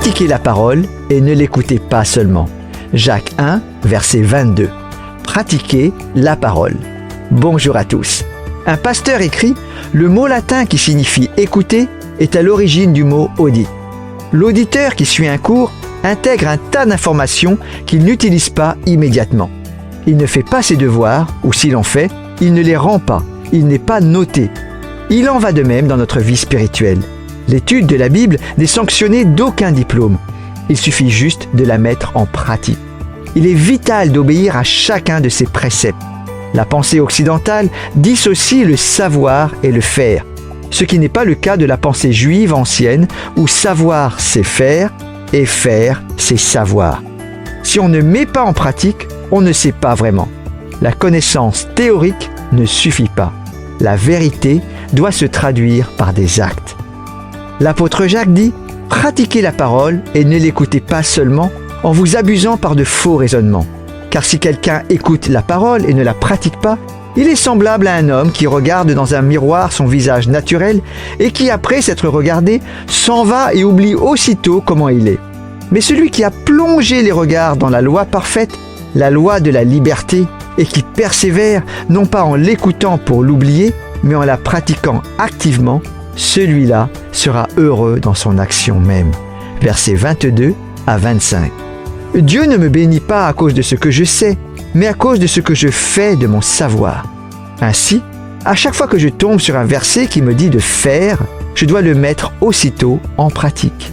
Pratiquez la parole et ne l'écoutez pas seulement. Jacques 1, verset 22. Pratiquez la parole. Bonjour à tous. Un pasteur écrit « Le mot latin qui signifie « écouter » est à l'origine du mot « audit ». L'auditeur qui suit un cours intègre un tas d'informations qu'il n'utilise pas immédiatement. Il ne fait pas ses devoirs, ou s'il en fait, il ne les rend pas, il n'est pas noté. Il en va de même dans notre vie spirituelle. L'étude de la Bible n'est sanctionnée d'aucun diplôme. Il suffit juste de la mettre en pratique. Il est vital d'obéir à chacun de ces préceptes. La pensée occidentale dissocie le savoir et le faire, ce qui n'est pas le cas de la pensée juive ancienne où savoir c'est faire et faire c'est savoir. Si on ne met pas en pratique, on ne sait pas vraiment. La connaissance théorique ne suffit pas. La vérité doit se traduire par des actes. L'apôtre Jacques dit « Pratiquez la parole et ne l'écoutez pas seulement en vous abusant par de faux raisonnements. Car si quelqu'un écoute la parole et ne la pratique pas, il est semblable à un homme qui regarde dans un miroir son visage naturel et qui, après s'être regardé, s'en va et oublie aussitôt comment il est. Mais celui qui a plongé les regards dans la loi parfaite, la loi de la liberté, et qui persévère, non pas en l'écoutant pour l'oublier, mais en la pratiquant activement, celui-là sera heureux dans son action même. » Versets 22 à 25. Dieu ne me bénit pas à cause de ce que je sais, mais à cause de ce que je fais de mon savoir. Ainsi, à chaque fois que je tombe sur un verset qui me dit de faire, je dois le mettre aussitôt en pratique.